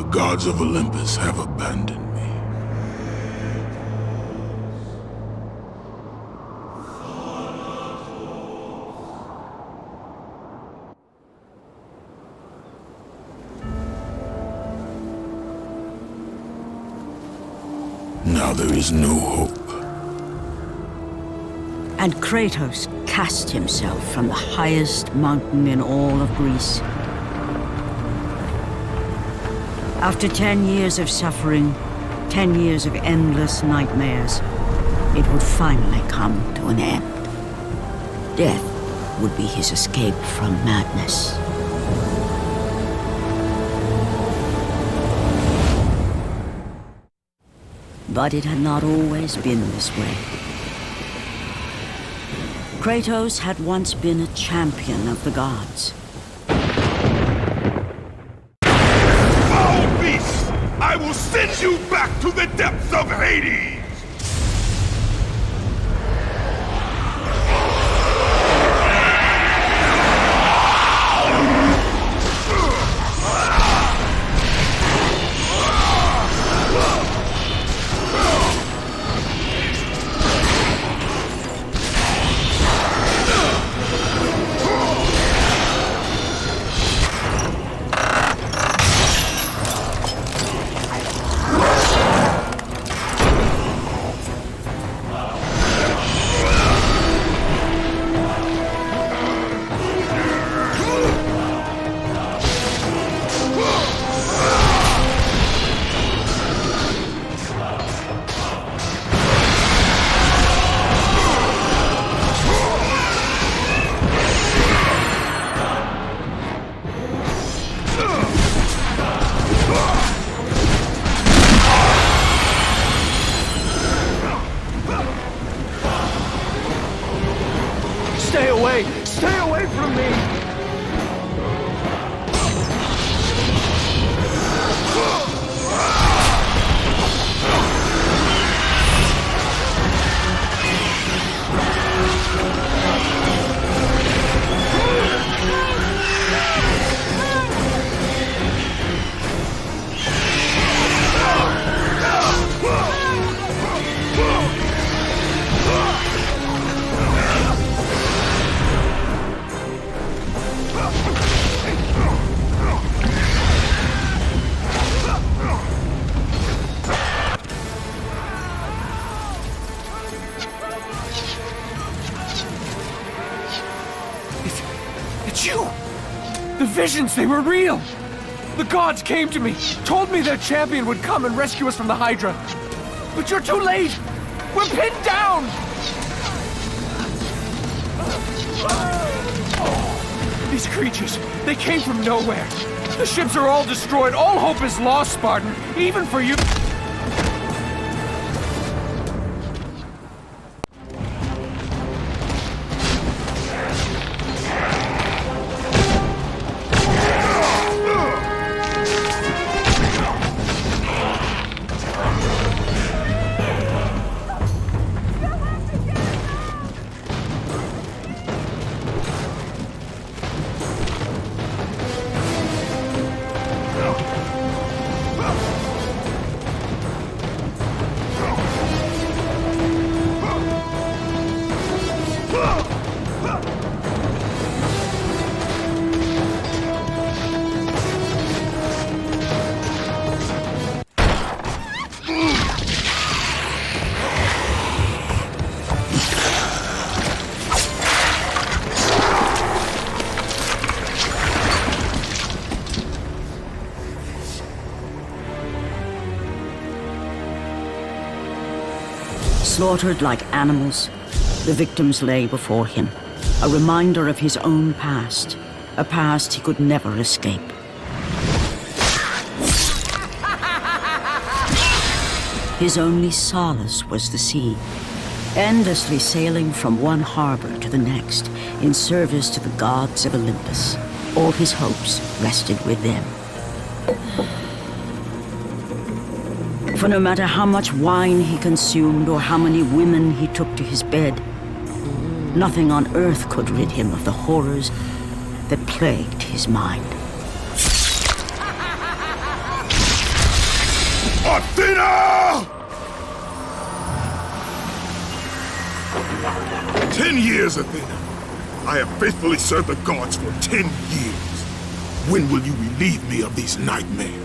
The gods of Olympus have abandoned me. Now there is no hope. And Kratos cast himself from the highest mountain in all of Greece. After 10 years of suffering, 10 years of endless nightmares, it would finally come to an end. Death would be his escape from madness. But it had not always been this way. Kratos had once been a champion of the gods. Foul beast! I will send you back to the depths of Hades! Stay away from me! It's you! The visions, they were real! The gods came to me, told me their champion would come and rescue us from the Hydra. But you're too late! We're pinned down! These creatures, they came from nowhere. The ships are all destroyed. All hope is lost, Spartan. Even for you. Slaughtered like animals, the victims lay before him, a reminder of his own past, a past he could never escape. His only solace was the sea, endlessly sailing from one harbor to the next in service to the gods of Olympus. All his hopes rested with them. For no matter how much wine he consumed or how many women he took to his bed, nothing on earth could rid him of the horrors that plagued his mind. Athena! 10 years, Athena. I have faithfully served the gods for 10 years. When will you relieve me of these nightmares?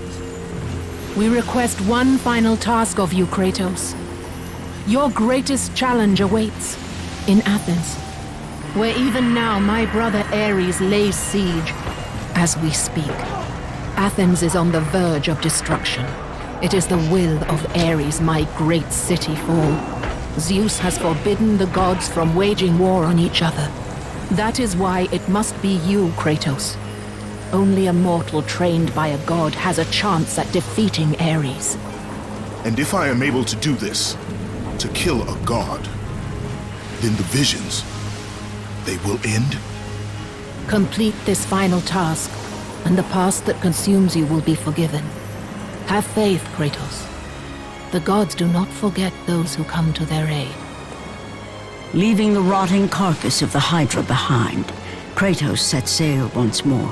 We request one final task of you, Kratos. Your greatest challenge awaits in Athens, where even now my brother Ares lays siege as we speak. Athens is on the verge of destruction. It is the will of Ares my great city fall. Zeus has forbidden the gods from waging war on each other. That is why it must be you, Kratos. Only a mortal trained by a god has a chance at defeating Ares. And if I am able to do this, to kill a god, then the visions, they will end? Complete this final task, and the past that consumes you will be forgiven. Have faith, Kratos. The gods do not forget those who come to their aid. Leaving the rotting carcass of the Hydra behind, Kratos set sail once more.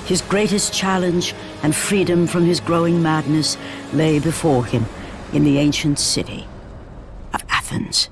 His greatest challenge and freedom from his growing madness lay before him in the ancient city of Athens.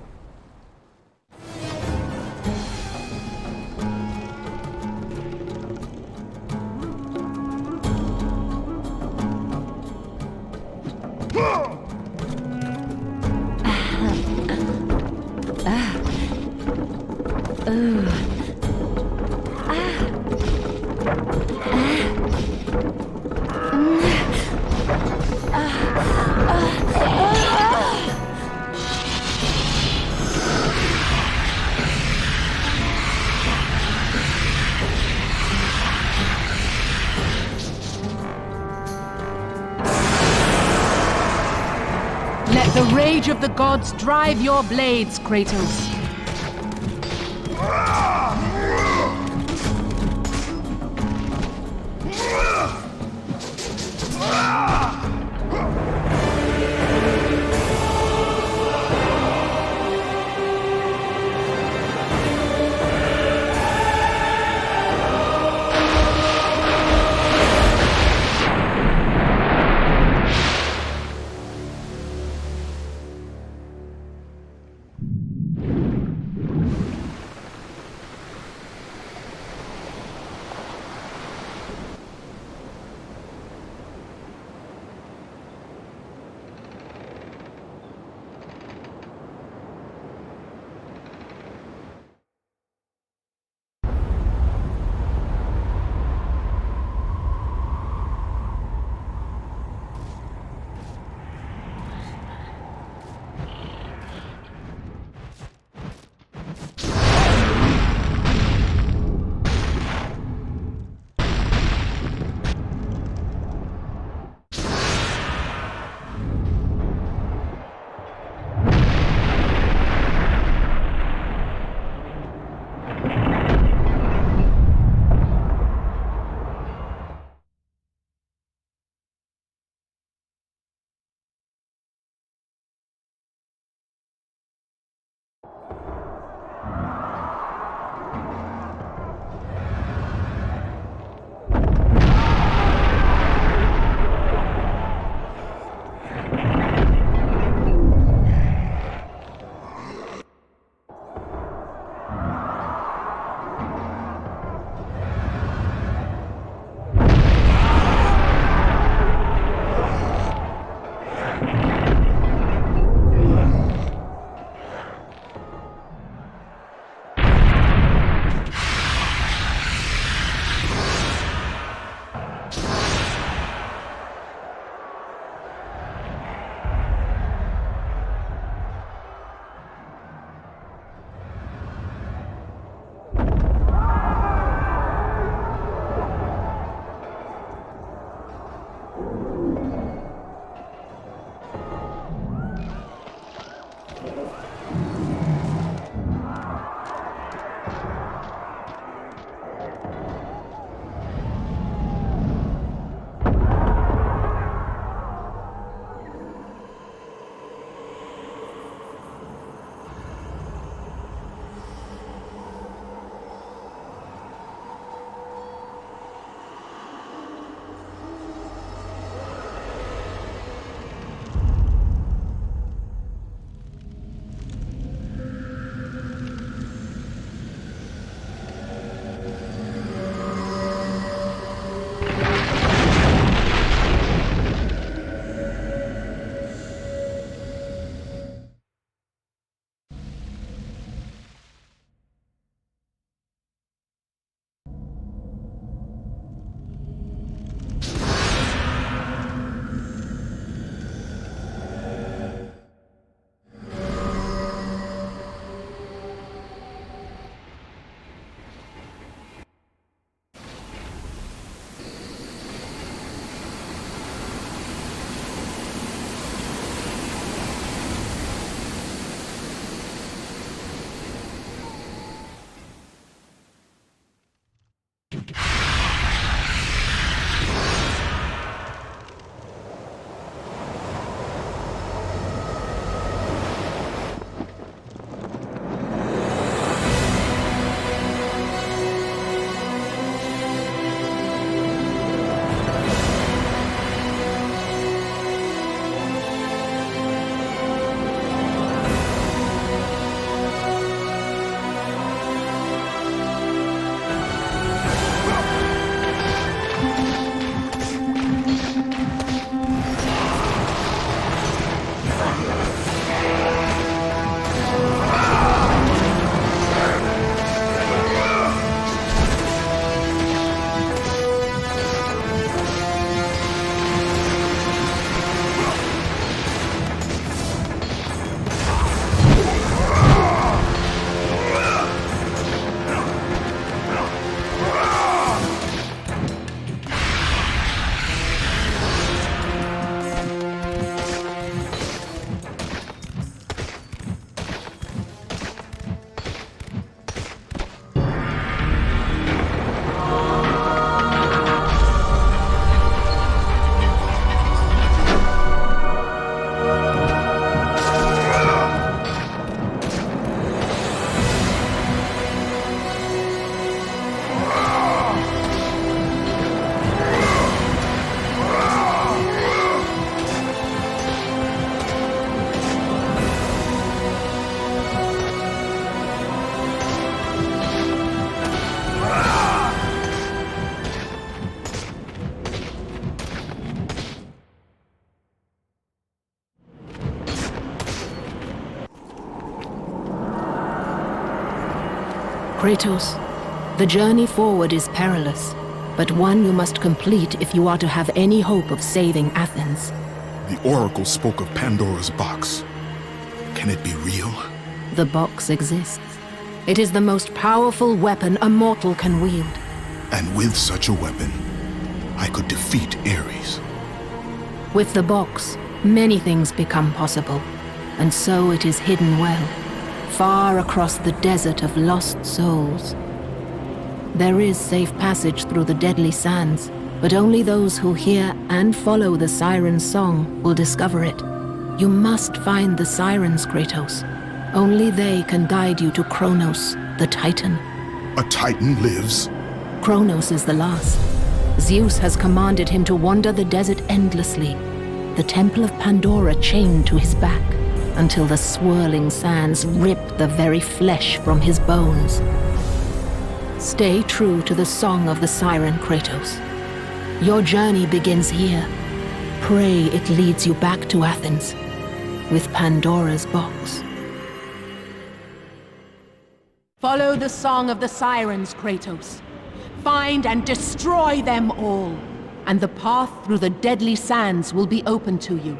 Let the rage of the gods drive your blades, Kratos. Kratos, the journey forward is perilous, but one you must complete if you are to have any hope of saving Athens. The Oracle spoke of Pandora's box. Can it be real? The box exists. It is the most powerful weapon a mortal can wield. And with such a weapon, I could defeat Ares. With the box, many things become possible, and so it is hidden well, far across the desert of lost souls. There is safe passage through the deadly sands, but only those who hear and follow the siren's song will discover it. You must find the sirens, Kratos. Only they can guide you to Kronos, the Titan. A Titan lives? Kronos is the last. Zeus has commanded him to wander the desert endlessly, the temple of Pandora chained to his back, until the swirling sands rip the very flesh from his bones. Stay true to the song of the siren, Kratos. Your journey begins here. Pray it leads you back to Athens, with Pandora's box. Follow the song of the sirens, Kratos. Find and destroy them all, and the path through the deadly sands will be open to you.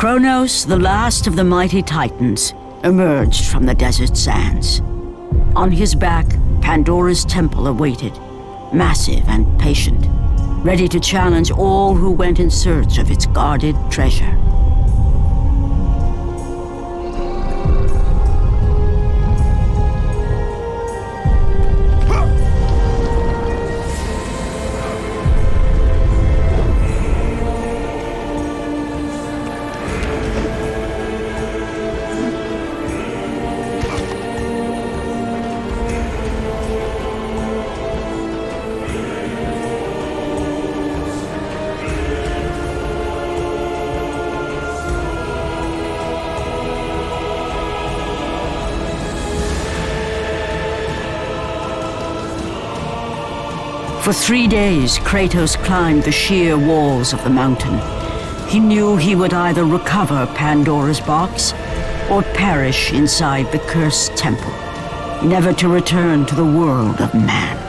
Kronos, the last of the mighty Titans, emerged from the desert sands. On his back, Pandora's temple awaited, massive and patient, ready to challenge all who went in search of its guarded treasure. For 3 days, Kratos climbed the sheer walls of the mountain. He knew he would either recover Pandora's box or perish inside the cursed temple, never to return to the world of man.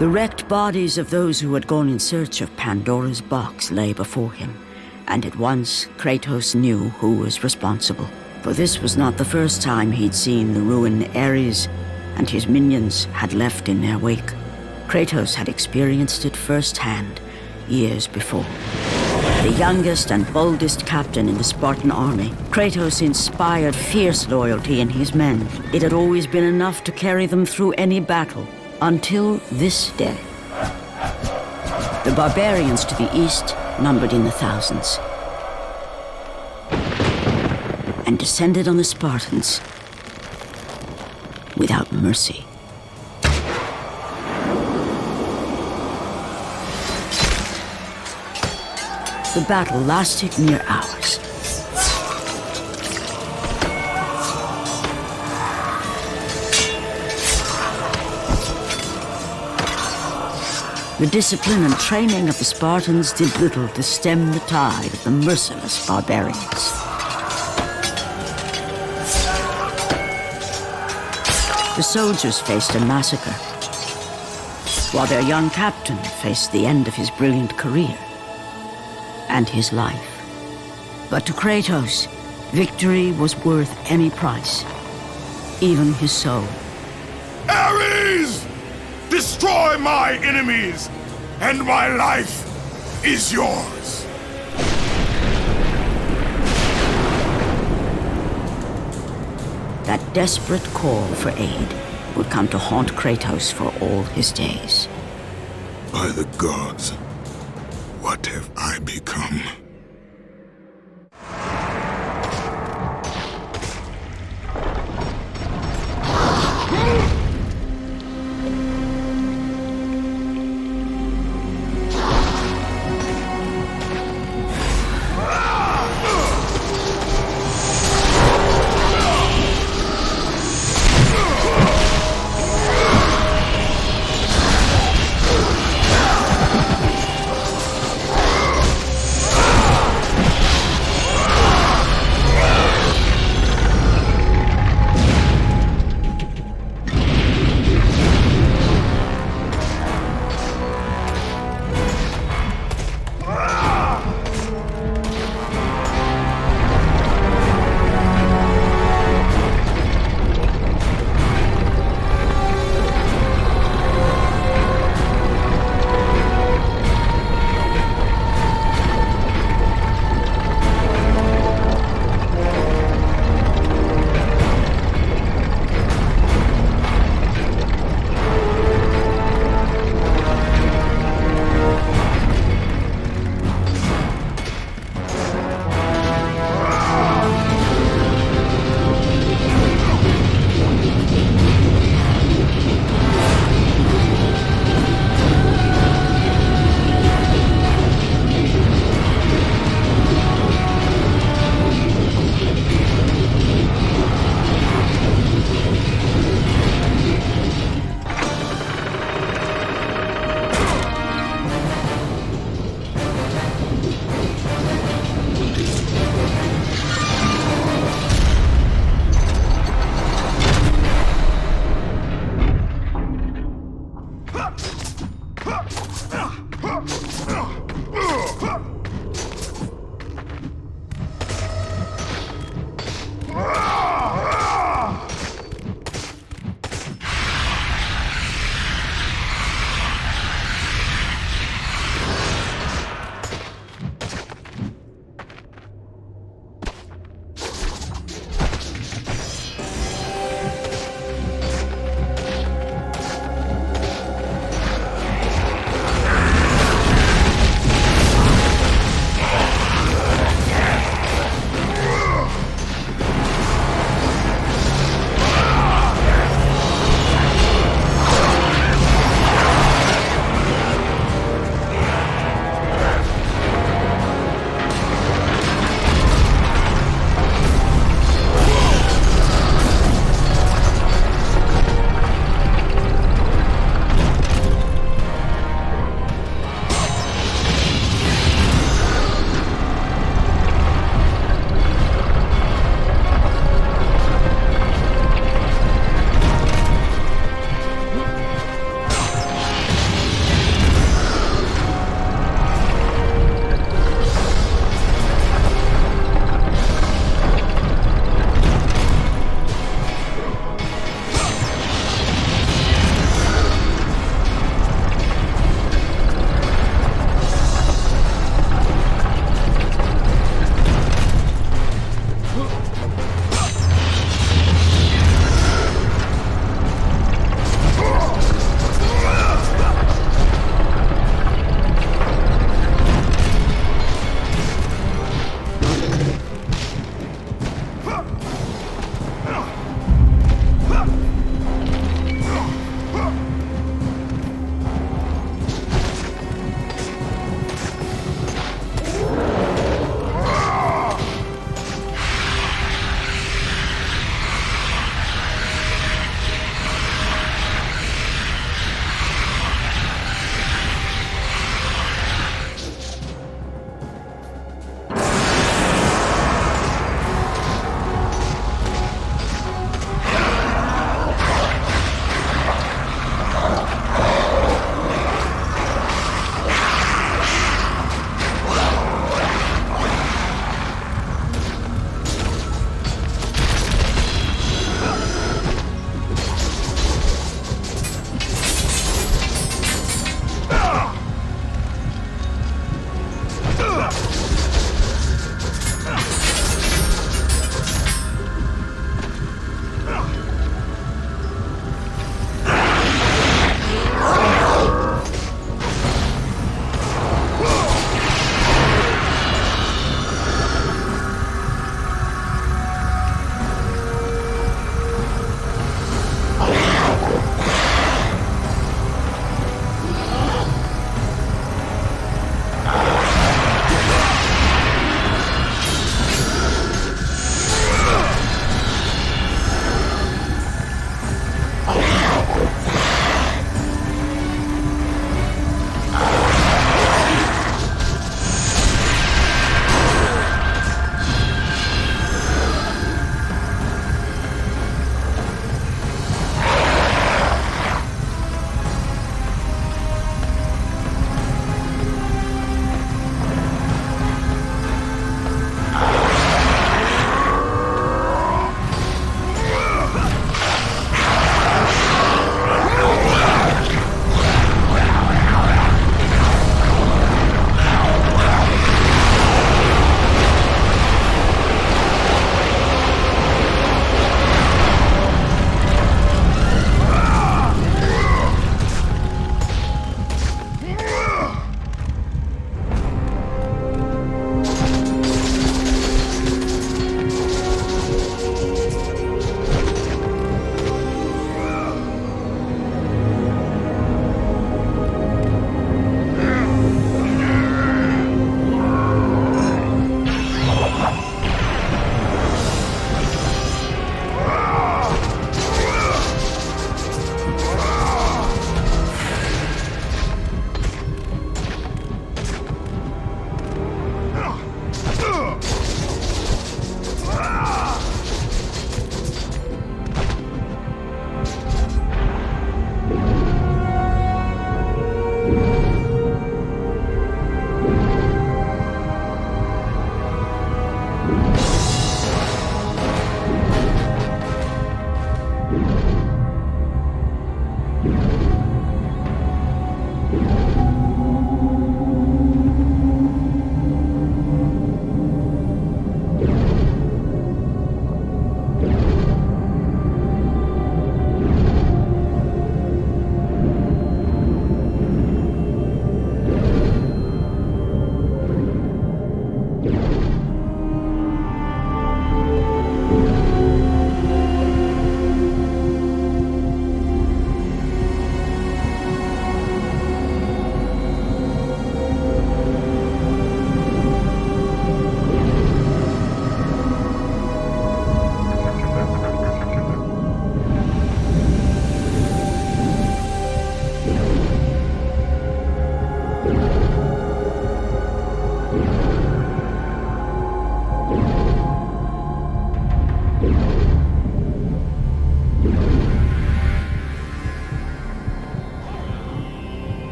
The wrecked bodies of those who had gone in search of Pandora's box lay before him, and at once Kratos knew who was responsible. For this was not the first time he'd seen the ruin Ares and his minions had left in their wake. Kratos had experienced it firsthand years before. The youngest and boldest captain in the Spartan army, Kratos inspired fierce loyalty in his men. It had always been enough to carry them through any battle, until this day. The barbarians to the east numbered in the thousands, and descended on the Spartans without mercy. The battle lasted near hours. The discipline and training of the Spartans did little to stem the tide of the merciless barbarians. The soldiers faced a massacre, while their young captain faced the end of his brilliant career and his life. But to Kratos, victory was worth any price, even his soul. Ares! Destroy my enemies, and my life is yours. That desperate call for aid would come to haunt Kratos for all his days. By the gods, what have I become?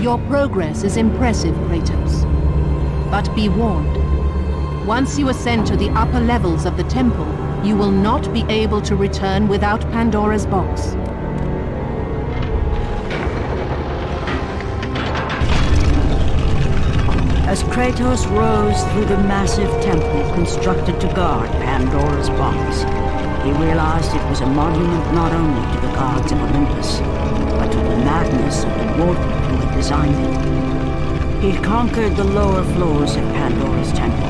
Your progress is impressive, Kratos. But be warned. Once you ascend to the upper levels of the temple, you will not be able to return without Pandora's box. As Kratos rose through the massive temple constructed to guard Pandora's box, he realized it was a monument not only to the gods of Olympus, but to the madness of the mortal who had designed it. He'd conquered the lower floors of Pandora's temple,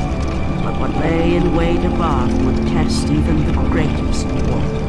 but what lay in wait above would test even the greatest warrior.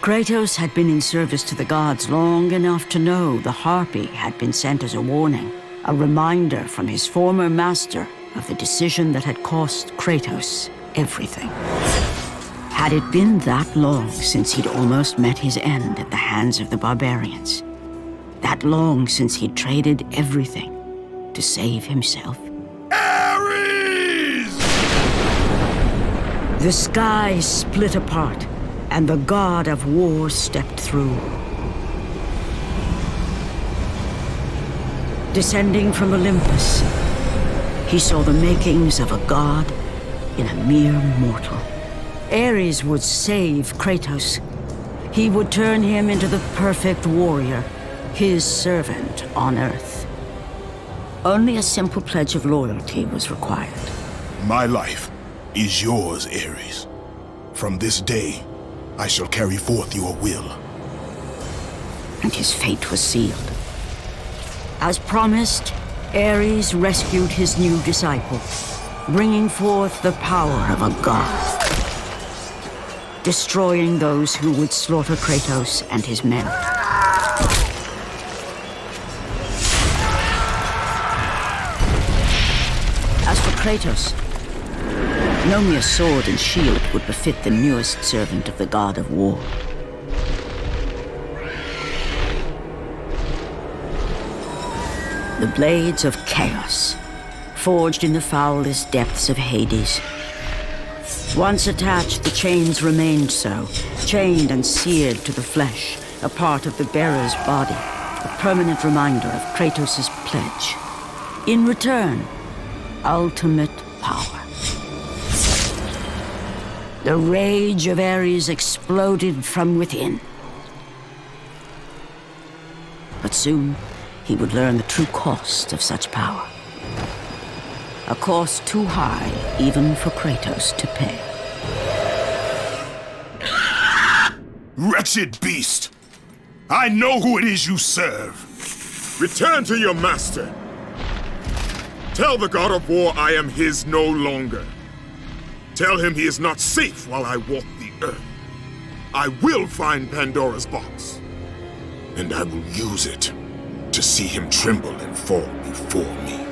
Kratos had been in service to the gods long enough to know the Harpy had been sent as a warning, a reminder from his former master of the decision that had cost Kratos everything. Had it been that long since he'd almost met his end at the hands of the barbarians? That long since he'd traded everything to save himself? Ares! The sky split apart, and the god of war stepped through. Descending from Olympus, he saw the makings of a god in a mere mortal. Ares would save Kratos. He would turn him into the perfect warrior, his servant on Earth. Only a simple pledge of loyalty was required. My life is yours, Ares. From this day, I shall carry forth your will. And his fate was sealed. As promised, Ares rescued his new disciple, bringing forth the power of a god, destroying those who would slaughter Kratos and his men. As for Kratos, no mere sword and shield would befit the newest servant of the god of war. The blades of chaos, forged in the foulest depths of Hades. Once attached, the chains remained so, chained and seared to the flesh, a part of the bearer's body, a permanent reminder of Kratos' pledge. In return, ultimate power. The rage of Ares exploded from within. But soon, he would learn the true cost of such power. A cost too high even for Kratos to pay. Wretched beast! I know who it is you serve. Return to your master. Tell the god of war I am his no longer. Tell him he is not safe while I walk the earth. I will find Pandora's box, and I will use it to see him tremble and fall before me.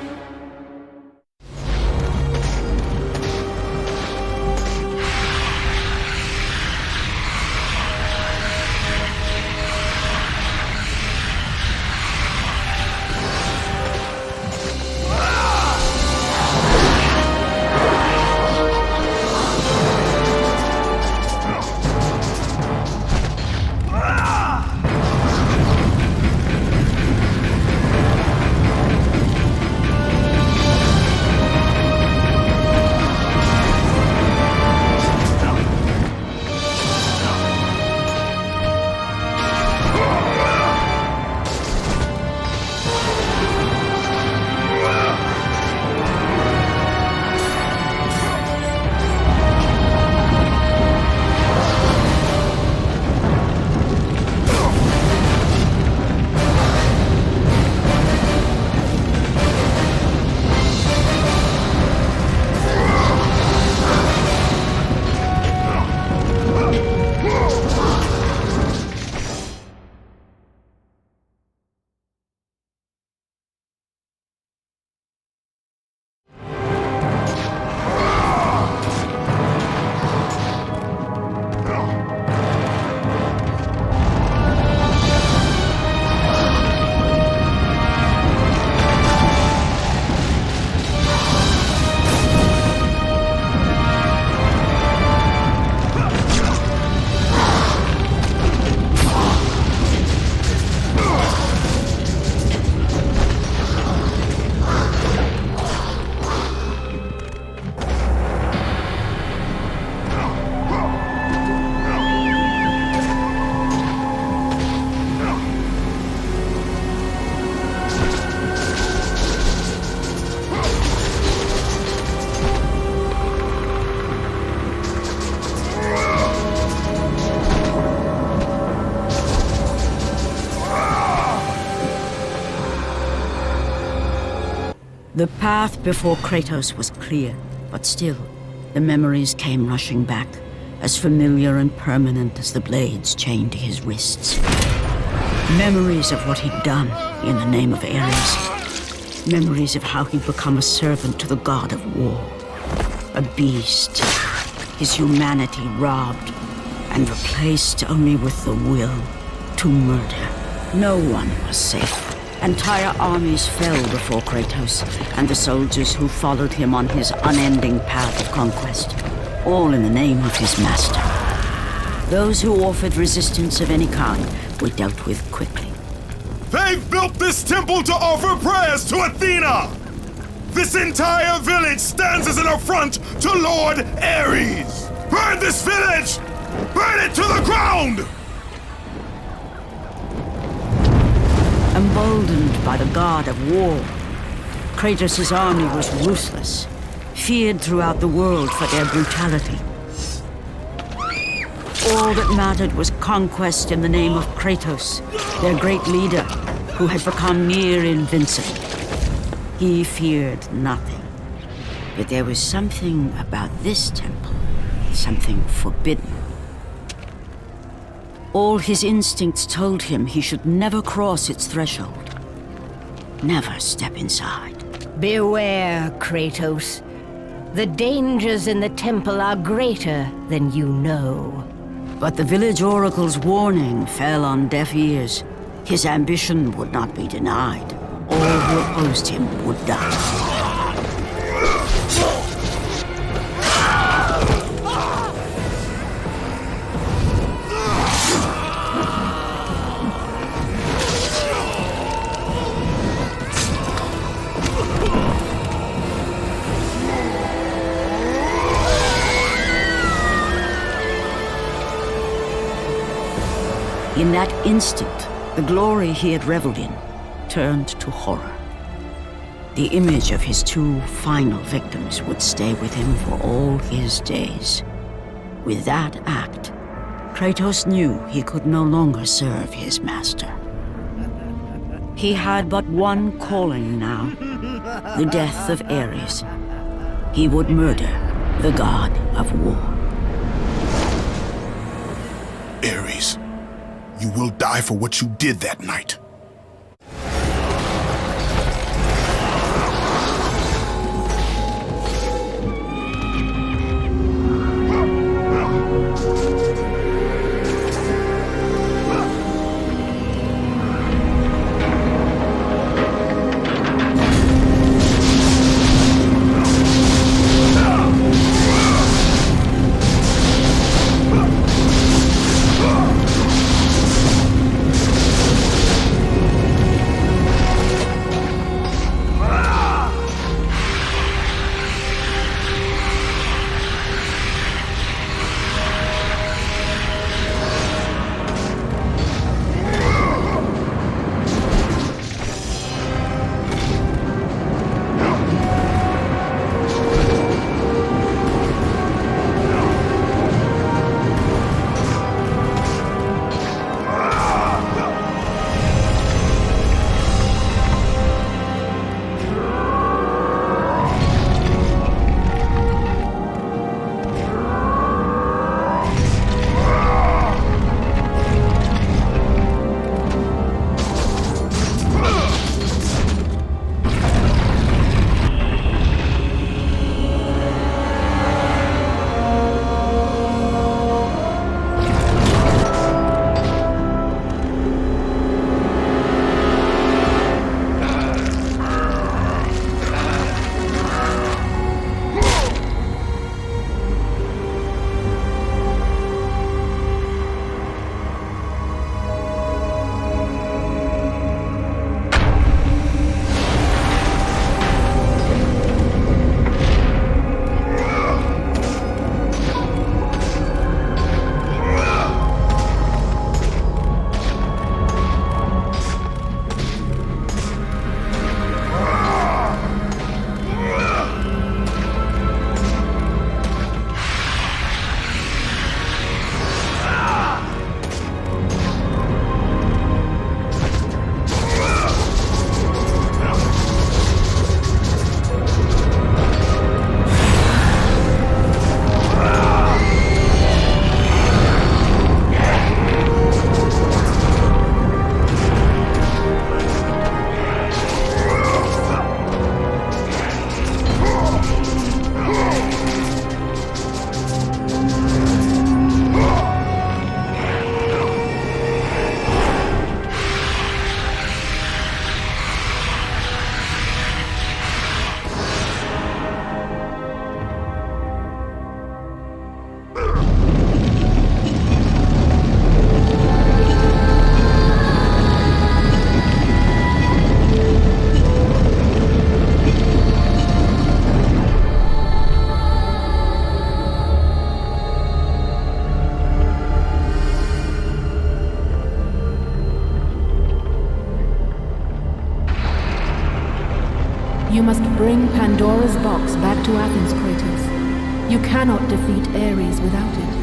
The path before Kratos was clear, but still, the memories came rushing back, as familiar and permanent as the blades chained to his wrists. Memories of what he'd done in the name of Ares. Memories of how he'd become a servant to the god of war. A beast, his humanity robbed, and replaced only with the will to murder. No one was safe. Entire armies fell before Kratos and the soldiers who followed him on his unending path of conquest, all in the name of his master. Those who offered resistance of any kind were dealt with quickly. They've built this temple to offer prayers to Athena! This entire village stands as an affront to Lord Ares! Burn this village! Burn it to the ground! Emboldened by the god of war, Kratos' army was ruthless, feared throughout the world for their brutality. All that mattered was conquest in the name of Kratos, their great leader, who had become near invincible. He feared nothing. But there was something about this temple, something forbidden. All his instincts told him he should never cross its threshold. Never step inside. Beware, Kratos. The dangers in the temple are greater than you know. But the village oracle's warning fell on deaf ears. His ambition would not be denied. All who opposed him would die. In that instant, the glory he had reveled in turned to horror. The image of his two final victims would stay with him for all his days. With that act, Kratos knew he could no longer serve his master. He had but one calling now, the death of Ares. He would murder the god of war. Ares, you will die for what you did that night. You must bring Pandora's box back to Athens, Kratos. You cannot defeat Ares without it.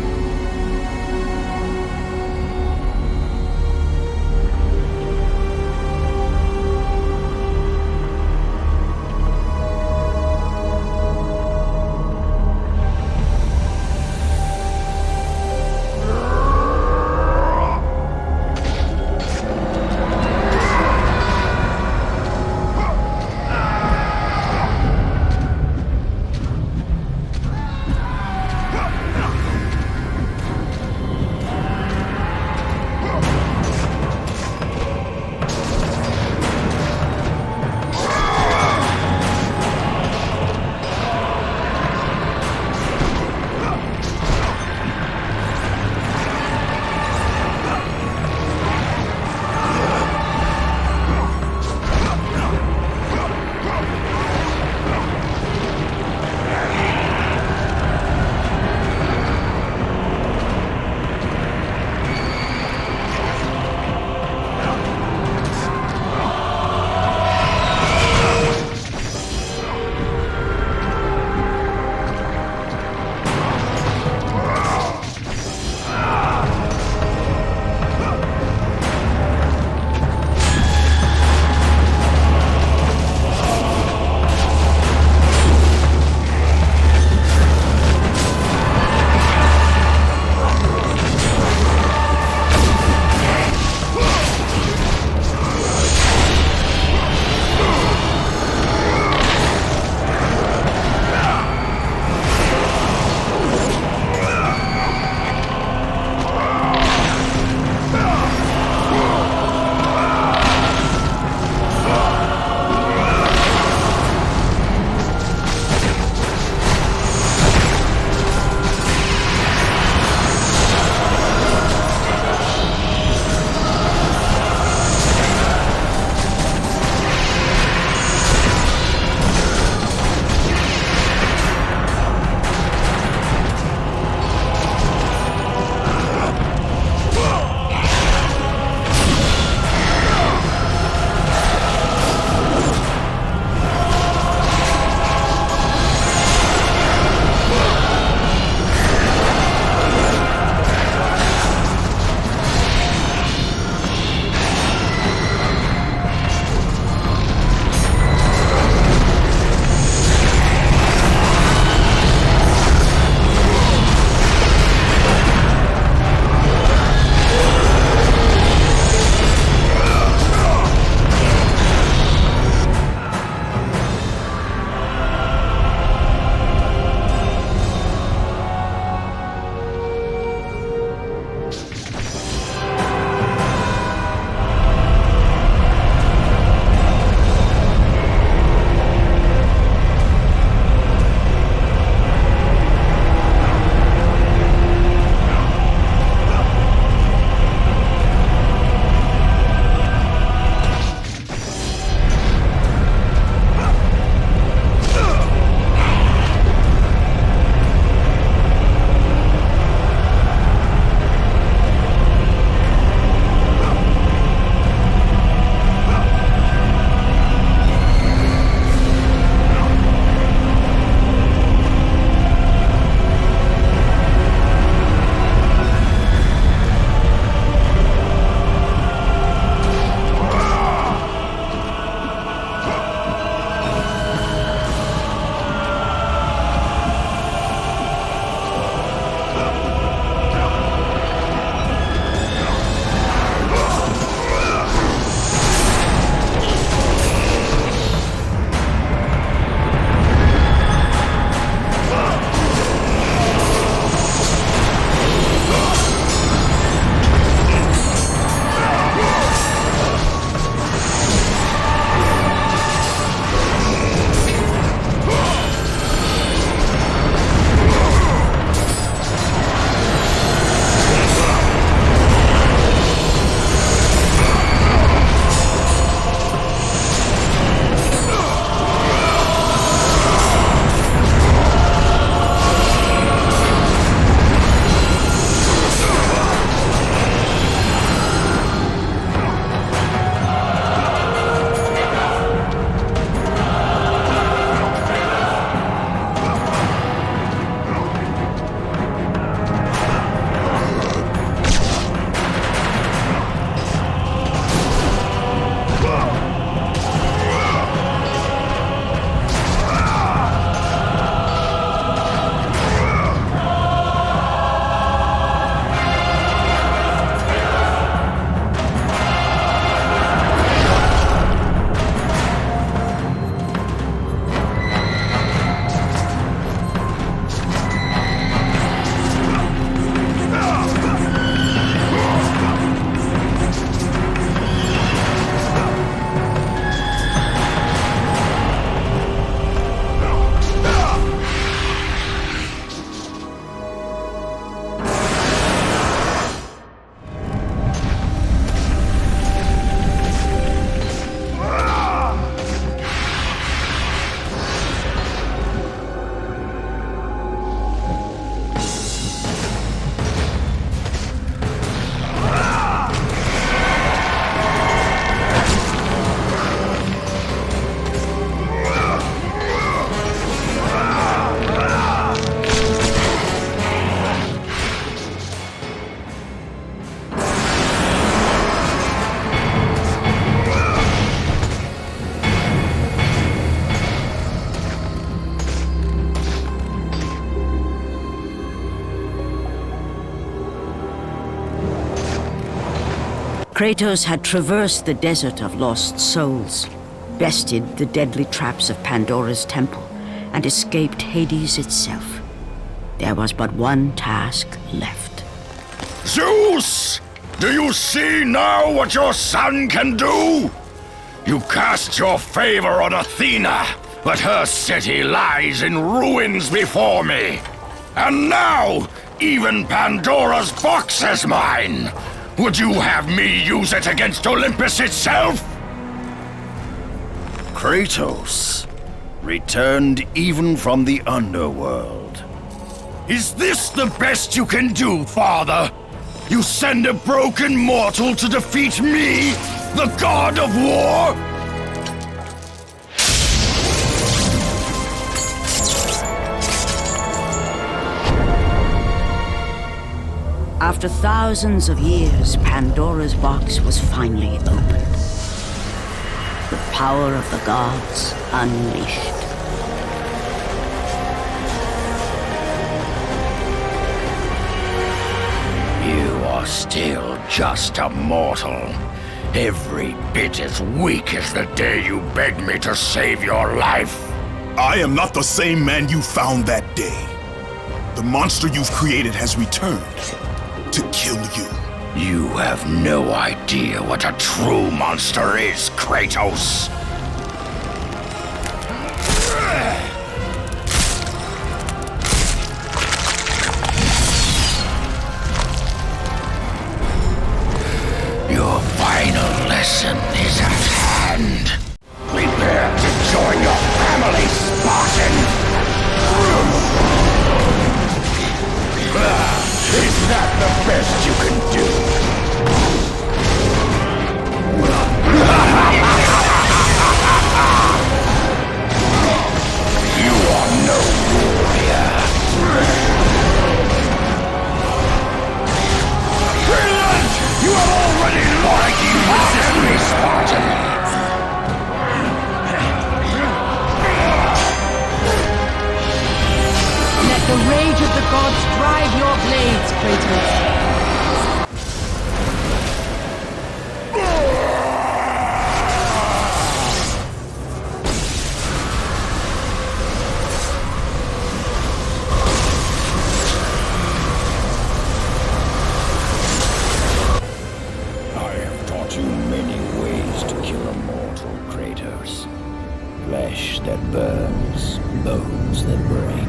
Kratos had traversed the desert of lost souls, bested the deadly traps of Pandora's temple, and escaped Hades itself. There was but one task left. Zeus! Do you see now what your son can do? You cast your favor on Athena, but her city lies in ruins before me. And now, even Pandora's box is mine. Would you have me use it against Olympus itself? Kratos, returned even from the underworld. Is this the best you can do, Father? You send a broken mortal to defeat me, the god of war? After thousands of years, Pandora's box was finally opened. The power of the gods unleashed. You are still just a mortal. Every bit as weak as the day you begged me to save your life. I am not the same man you found that day. The monster you've created has returned to kill you. You have no idea what a true monster is, Kratos. Your final lesson is at hand. Prepare to join your family, Spartan! Is that the best you can do? You are no warrior. Brilliant! You have already lost. You resist me, Spartan. Let the rage of the gods drive your blades, Kratos. I have taught you many ways to kill a mortal, Kratos. Flesh that burns, bones that break.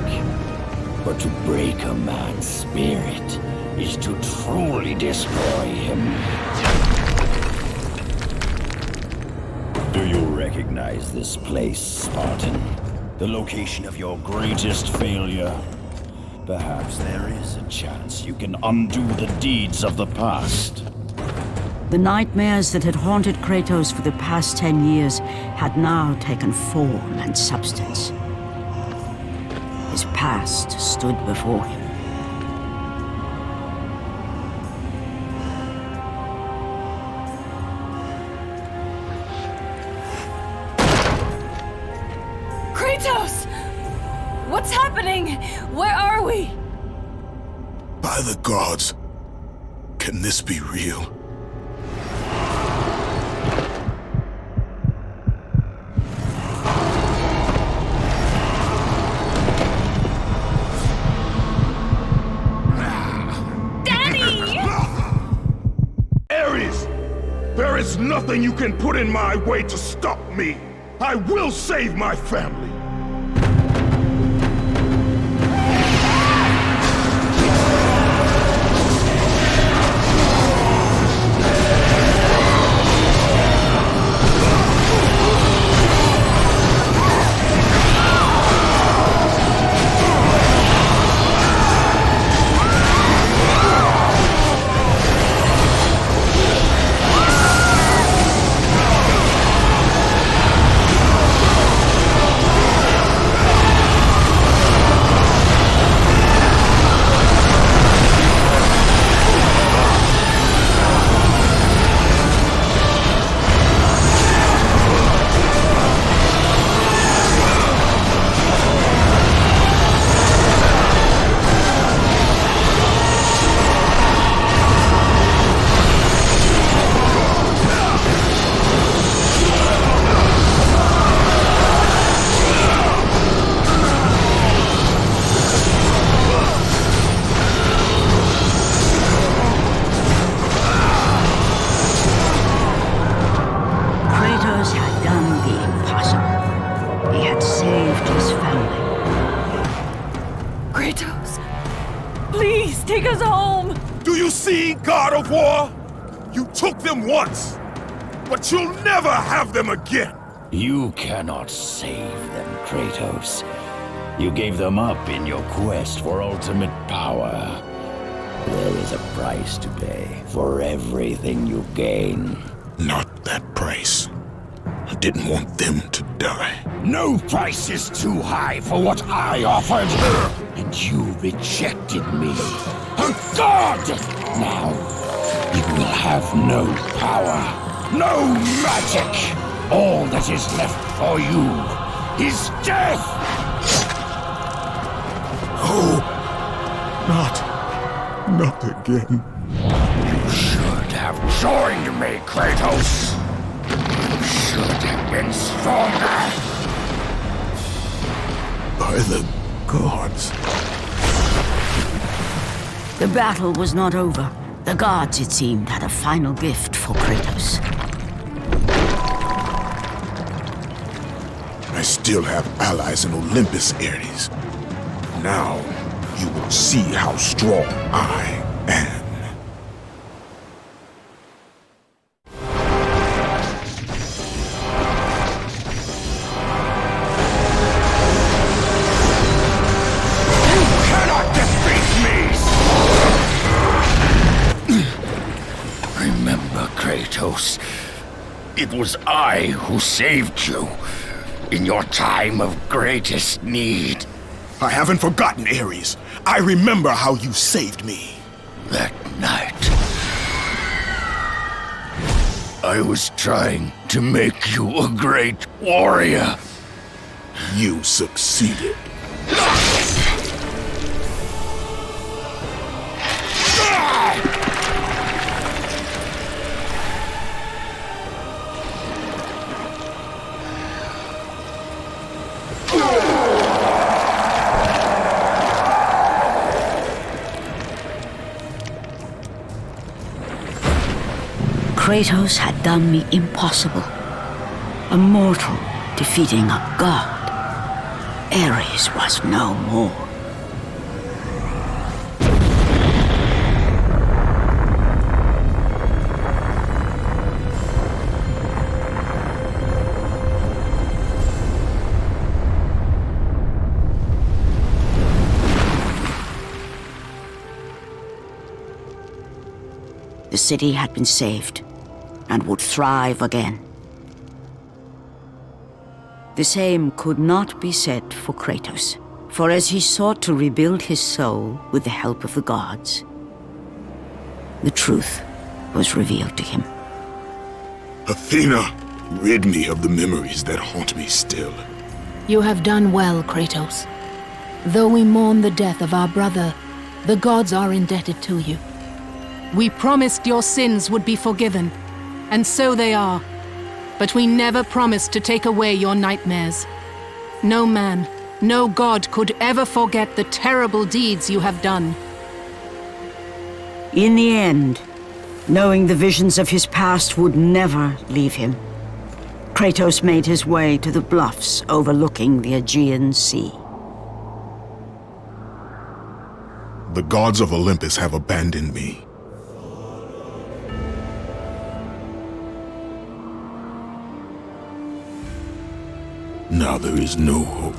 But to break a man's spirit is to truly destroy him. Do you recognize this place, Spartan? The location of your greatest failure? Perhaps there is a chance you can undo the deeds of the past. The nightmares that had haunted Kratos for the past 10 years had now taken form and substance. His past stood before him. Kratos! What's happening? Where are we? By the gods, can this be real? There is nothing you can put in my way to stop me. I will save my family. left his family. Kratos, please take us home! Do you see, God of War? You took them once, but you'll never have them again! You cannot save them, Kratos. You gave them up in your quest for ultimate power. There is a price to pay for everything you gain. Not that price. I didn't want them to die. No price is too high for what I offered. And you rejected me. A god! Now, you will have no power, no magic. All that is left for you is death! Oh, not again. You should have joined me, Kratos. You should have been stronger. By the gods. The battle was not over. The gods, it seemed, had a final gift for Kratos. I still have allies in Olympus, Ares. Now, you will see how strong I am. Remember, Kratos, it was I who saved you in your time of greatest need. I haven't forgotten, Ares. I remember how you saved me. That night, I was trying to make you a great warrior. You succeeded. Kratos had done the impossible. A mortal defeating a god. Ares was no more. The city had been saved and would thrive again. The same could not be said for Kratos, for as he sought to rebuild his soul with the help of the gods, the truth was revealed to him. Athena, rid me of the memories that haunt me still. You have done well, Kratos. Though we mourn the death of our brother, the gods are indebted to you. We promised your sins would be forgiven, and so they are. But we never promised to take away your nightmares. No man, no god could ever forget the terrible deeds you have done. In the end, knowing the visions of his past would never leave him, Kratos made his way to the bluffs overlooking the Aegean Sea. The gods of Olympus have abandoned me. Now there is no hope.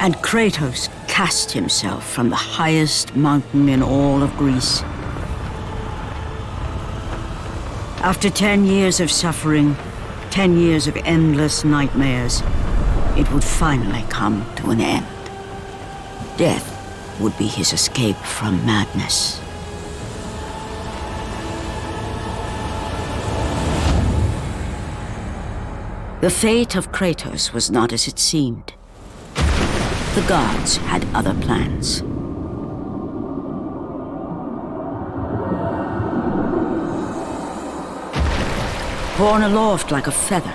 And Kratos cast himself from the highest mountain in all of Greece. After 10 years of suffering, 10 years of endless nightmares, it would finally come to an end. Death would be his escape from madness. The fate of Kratos was not as it seemed. The gods had other plans. Borne aloft like a feather,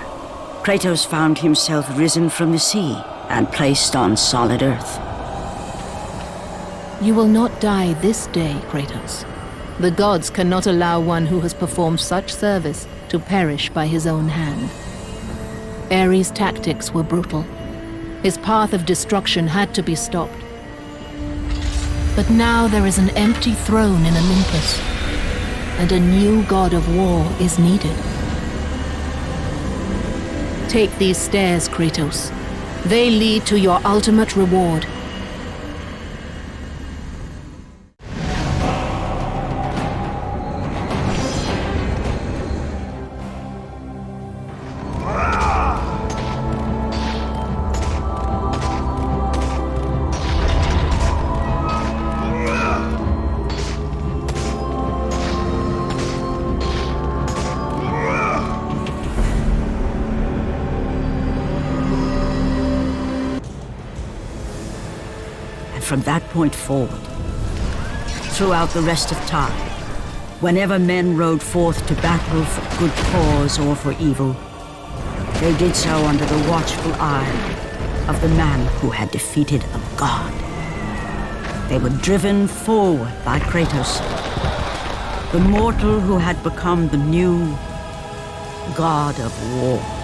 Kratos found himself risen from the sea and placed on solid earth. You will not die this day, Kratos. The gods cannot allow one who has performed such service to perish by his own hand. Ares' tactics were brutal. His path of destruction had to be stopped. But now there is an empty throne in Olympus, and a new god of war is needed. Take these stairs, Kratos. They lead to your ultimate reward. From that point forward, throughout the rest of time, whenever men rode forth to battle for good cause or for evil, they did so under the watchful eye of the man who had defeated a god. They were driven forward by Kratos, the mortal who had become the new god of war.